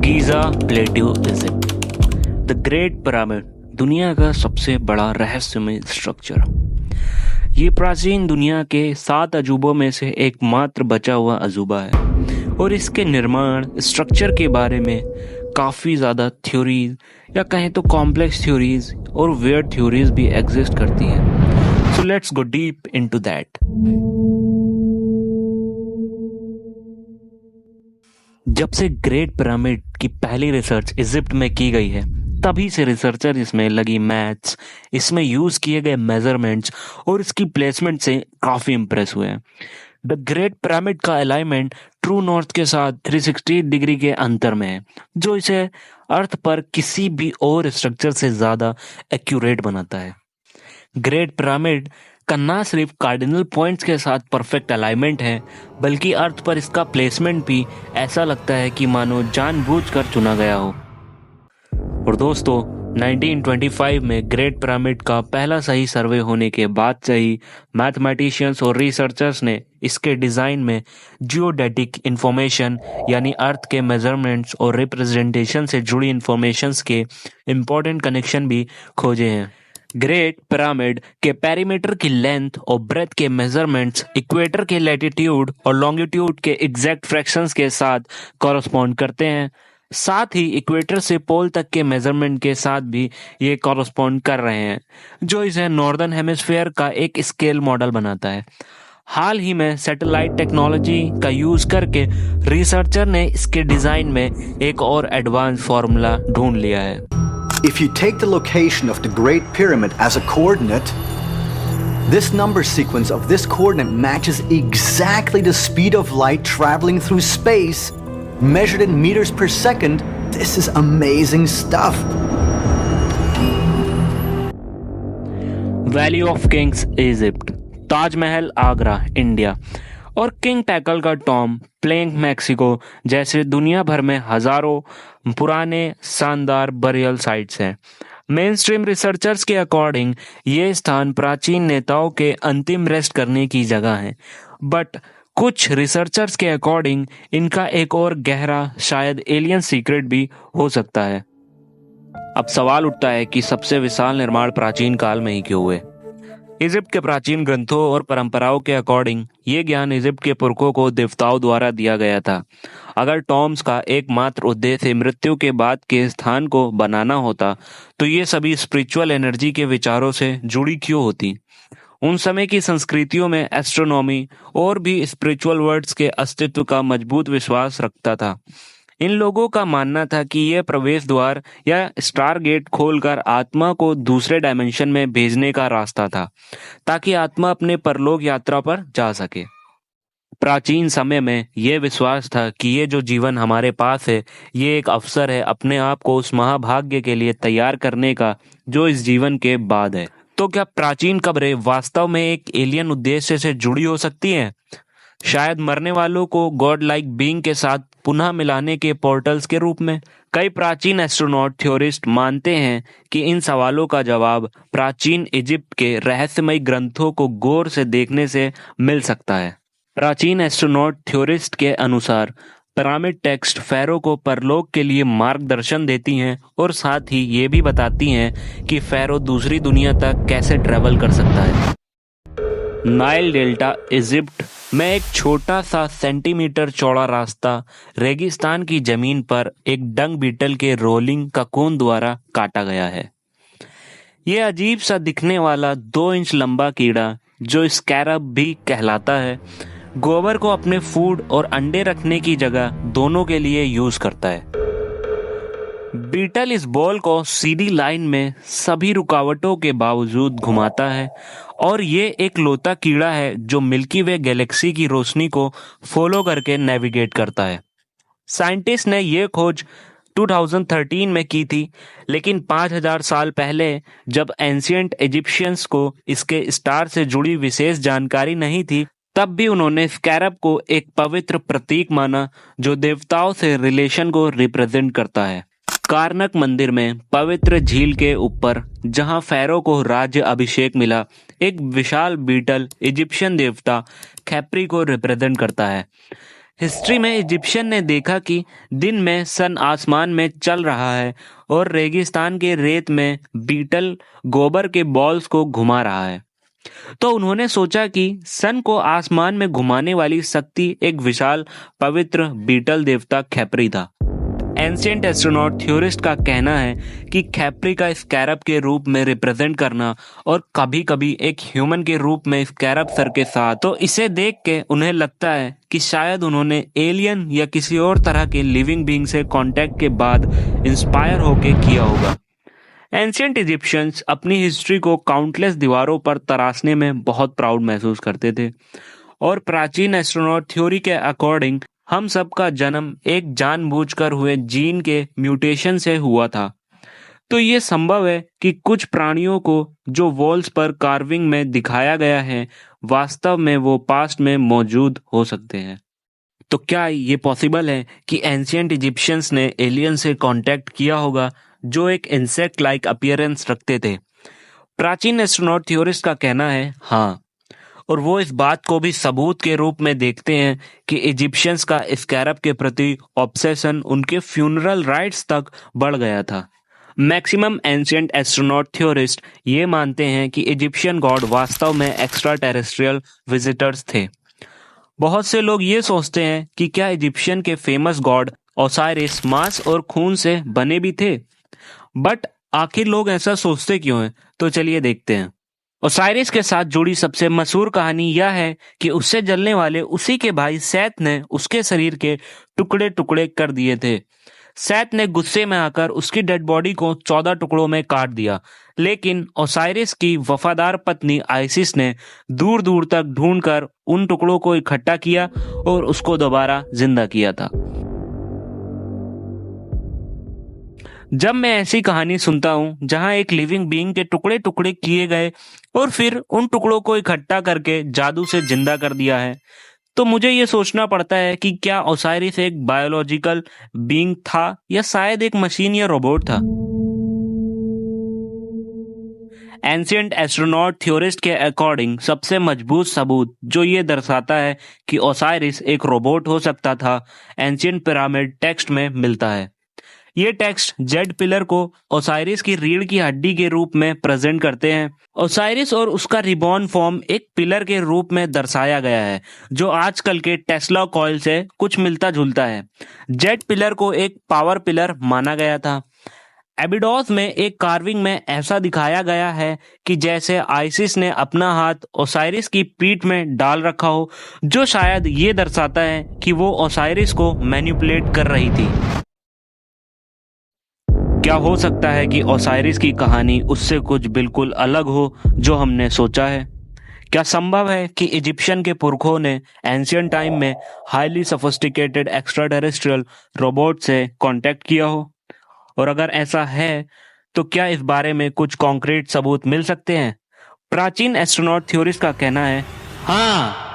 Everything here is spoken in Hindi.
Giza plateau Egypt. The great pyramid दुनिया का सबसे बड़ा रहस्यमय स्ट्रक्चर। ये प्राचीन दुनिया के 7 अजूबों में से एकमात्र बचा हुआ अजूबा है और इसके निर्माण स्ट्रक्चर के बारे में काफ़ी ज़्यादा थ्योरीज या कहें तो कॉम्प्लेक्स थ्योरीज और वियर्ड थ्योरीज भी एग्जिस्ट करती हैं। So let's go deep into that. जब से ग्रेट पिरामिड की पहली रिसर्च इजिप्ट में की गई है तभी से रिसर्चर इसमें लगी मैथ्स, इसमें यूज़ किए गए मेजरमेंट्स और इसकी प्लेसमेंट से काफ़ी इम्प्रेस हुए हैं। द ग्रेट पिरामिड का अलाइनमेंट ट्रू नॉर्थ के साथ 360 डिग्री के अंतर में है, जो इसे अर्थ पर किसी भी और स्ट्रक्चर से ज़्यादा एक्यूरेट बनाता है। ग्रेट पिरामिड का ना सिर्फ कार्डिनल पॉइंट्स के साथ परफेक्ट अलाइनमेंट है, बल्कि अर्थ पर इसका प्लेसमेंट भी ऐसा लगता है कि मानो जानबूझकर चुना गया हो। और दोस्तों 1925 में ग्रेट पिरामिड का पहला सही सर्वे होने के बाद से ही मैथमेटिशियंस और रिसर्चर्स ने इसके डिज़ाइन में जियोडेटिक इंफॉर्मेशन यानी अर्थ के मेजरमेंट्स और रिप्रेजेंटेशन से जुड़ी इंफॉर्मेशंस के इम्पोर्टेंट कनेक्शन भी खोजे हैं। ग्रेट पिरामिड के पेरीमीटर की लेंथ और ब्रेथ के मेजरमेंट्स इक्वेटर के लैटिट्यूड और लॉन्गिट्यूड के एग्जैक्ट फ्रैक्शंस के साथ कॉरस्पॉन्ड करते हैं। साथ ही इक्वेटर से पोल तक के मेजरमेंट के साथ भी ये कॉरस्पॉन्ड कर रहे हैं, जो इसे नॉर्दर्न हेमिस्फीयर का एक स्केल मॉडल बनाता है। हाल ही में सैटेलाइट टेक्नोलॉजी का यूज करके रिसर्चर ने इसके डिजाइन में एक और एडवांस फॉर्मूला ढूंढ लिया है। If you take the location of the Great Pyramid as a coordinate, this number sequence of this coordinate matches exactly the speed of light traveling through space, measured in meters per second. This is amazing stuff. Valley of Kings Egypt, Taj Mahal Agra India और किंग टैकल का टॉम प्लेइंग मैक्सिको जैसे दुनिया भर में हजारों पुराने शानदार बरियल साइट्स हैं। मेन स्ट्रीम रिसर्चर्स के अकॉर्डिंग ये स्थान प्राचीन नेताओं के अंतिम रेस्ट करने की जगह है, बट कुछ रिसर्चर्स के अकॉर्डिंग इनका एक और गहरा शायद एलियन सीक्रेट भी हो सकता है। अब सवाल उठता है कि सबसे विशाल निर्माण प्राचीन काल में ही क्यों हुए। इजिप्ट के प्राचीन ग्रंथों और परंपराओं के अकॉर्डिंग ये ज्ञान इजिप्ट के पुरखों को देवताओं द्वारा दिया गया था। अगर टॉम्स का एकमात्र उद्देश्य मृत्यु के बाद के स्थान को बनाना होता तो ये सभी स्पिरिचुअल एनर्जी के विचारों से जुड़ी क्यों होती। उन समय की संस्कृतियों में एस्ट्रोनॉमी और भी स्पिरिचुअल वर्ड्स के अस्तित्व का मजबूत विश्वास रखता था। इन लोगों का मानना था कि यह प्रवेश द्वार या स्टार गेट खोलकर आत्मा को दूसरे डायमेंशन में भेजने का रास्ता था, ताकि आत्मा अपने परलोक यात्रा पर जा सके। प्राचीन समय में यह विश्वास था कि ये जो जीवन हमारे पास है ये एक अवसर है अपने आप को उस महाभाग्य के लिए तैयार करने का जो इस जीवन के बाद है। तो क्या प्राचीन कब्रें वास्तव में एक एलियन उद्देश्य से जुड़ी हो सकती हैं? शायद मरने वालों को गॉड लाइक बीइंग के साथ पुनः मिलाने के पोर्टल्स के रूप में। कई प्राचीन एस्ट्रोनॉट थ्योरिस्ट मानते हैं कि इन सवालों का जवाब प्राचीन इजिप्ट के रहस्यमय ग्रंथों को गौर से देखने से मिल सकता है। प्राचीन एस्ट्रोनॉट थ्योरिस्ट के अनुसार पिरामिड टेक्स्ट फेरो को परलोक के लिए मार्गदर्शन देती हैं और साथ ही ये भी बताती हैं कि फेरो दूसरी दुनिया तक कैसे ट्रैवल कर सकता है। नाइल डेल्टा इजिप्ट में एक छोटा सा सेंटीमीटर चौड़ा रास्ता रेगिस्तान की जमीन पर एक डंग बीटल के रोलिंग ककून द्वारा काटा गया है। यह अजीब सा दिखने वाला 2 इंच लंबा कीड़ा जो स्कैरब भी कहलाता है, गोबर को अपने फूड और अंडे रखने की जगह दोनों के लिए यूज करता है। बीटल इस बॉल को सीधी लाइन में सभी रुकावटों के बावजूद घुमाता है और ये एक लौता कीड़ा है जो मिल्की वे गैलेक्सी की रोशनी को फॉलो करके नेविगेट करता है। साइंटिस्ट ने यह खोज 2013 में की थी, लेकिन 5000 साल पहले जब एंशिएंट इजिप्शियंस को इसके स्टार से जुड़ी विशेष जानकारी नहीं थी, तब भी उन्होंने स्कैरब को एक पवित्र प्रतीक माना जो देवताओं से रिलेशन को रिप्रेजेंट करता है। कारनक मंदिर में पवित्र झील के ऊपर जहां फेरो को राज्य अभिषेक मिला, एक विशाल बीटल इजिप्शियन देवता खैप्री को रिप्रेजेंट करता है। हिस्ट्री में इजिप्शियन ने देखा कि दिन में सन आसमान में चल रहा है और रेगिस्तान के रेत में बीटल गोबर के बॉल्स को घुमा रहा है। तो उन्होंने सोचा कि सन को आसमान में घुमाने वाली शक्ति एक विशाल पवित्र बीटल देवता खैपरी था। एंशिएंट एस्ट्रोनॉट थ्योरिस्ट का कहना है कि खैपरी का स्कैरब के रूप में रिप्रेजेंट करना और कभी कभी एक ह्यूमन के रूप में स्कैरब सर के साथ, तो इसे देख के उन्हें लगता है कि शायद उन्होंने एलियन या किसी और तरह के लिविंग बीइंग से कांटेक्ट के बाद इंस्पायर होके किया होगा। एंशिएंट इजिप्शियंस अपनी हिस्ट्री को काउंटलेस दीवारों पर तराशने में बहुत प्राउड महसूस करते थे और प्राचीन एस्ट्रोनॉट थ्योरी के अकॉर्डिंग हम सबका जन्म एक जानबूझकर हुए जीन के म्यूटेशन से हुआ था। तो ये संभव है कि कुछ प्राणियों को जो वॉल्स पर कार्विंग में दिखाया गया है वास्तव में वो पास्ट में मौजूद हो सकते हैं। तो क्या ये पॉसिबल है कि एंशिएंट इजिप्शियंस ने एलियन से कांटेक्ट किया होगा जो एक इंसेक्ट लाइक अपीयरेंस रखते थे? प्राचीन एस्ट्रोनॉट थ्योरिस्ट का कहना है हाँ, और वो इस बात को भी सबूत के रूप में देखते हैं कि इजिप्शियंस का स्कैरब के प्रति ऑब्सेशन उनके फ्यूनरल राइट्स तक बढ़ गया था। मैक्सिमम एंशिएंट एस्ट्रोनॉट थ्योरिस्ट ये मानते हैं कि इजिप्शियन गॉड वास्तव में एक्स्ट्रा टेरेस्ट्रियल विजिटर्स थे। बहुत से लोग ये सोचते हैं कि क्या इजिप्शियन के फेमस गॉड ओसाइरिस मांस और खून से बने भी थे, बट आखिर लोग ऐसा सोचते क्यों हैं? तो चलिए देखते हैं। ओसाइरिस के साथ जुड़ी सबसे मशहूर कहानी यह है कि उससे जलने वाले उसी के भाई सेत ने उसके शरीर के टुकड़े टुकड़े कर दिए थे। सेत ने गुस्से में आकर उसकी डेड बॉडी को 14 टुकड़ों में काट दिया, लेकिन ओसाइरिस की वफादार पत्नी आइसिस ने दूर दूर तक ढूंढकर उन टुकड़ों को इकट्ठा किया और उसको दोबारा जिंदा किया था। जब मैं ऐसी कहानी सुनता हूँ जहाँ एक लिविंग बीइंग के टुकड़े टुकड़े किए गए और फिर उन टुकड़ों को इकट्ठा करके जादू से जिंदा कर दिया है, तो मुझे ये सोचना पड़ता है कि क्या ओसाइरिस एक बायोलॉजिकल बीइंग था या शायद एक मशीन या रोबोट था। एंशिएंट एस्ट्रोनॉट थ्योरिस्ट के अकॉर्डिंग सबसे मजबूत सबूत जो ये दर्शाता है कि ओसाइरिस एक रोबोट हो सकता था, एंशिएंट पिरामिड टेक्स्ट में मिलता है। ये टेक्स्ट जेड पिलर को ओसाइरिस की रीढ़ की हड्डी के रूप में प्रेजेंट करते हैं। ओसाइरिस और उसका रिबॉर्न फॉर्म एक पिलर के रूप में दर्शाया गया है जो आजकल के टेस्ला कॉइल से कुछ मिलता जुलता है। जेड पिलर को एक पावर पिलर माना गया था। एबिडोस में एक कार्विंग में ऐसा दिखाया गया है कि जैसे आइसिस ने अपना हाथ ओसाइरिस की पीठ में डाल रखा हो, जो शायद ये दर्शाता है कि वो ओसाइरिस को मैनिपुलेट कर रही थी। क्या हो सकता है कि ओसाइरिस की कहानी उससे कुछ बिल्कुल अलग हो जो हमने सोचा है? क्या संभव है कि इजिप्शियन के पुरखों ने एंशिएंट टाइम में highly sophisticated extra terrestrial robot से कांटेक्ट किया हो? और अगर ऐसा है तो क्या इस बारे में कुछ कॉन्क्रीट सबूत मिल सकते हैं? प्राचीन एस्ट्रोनॉट थ्योरिस्ट का कहना है हाँ,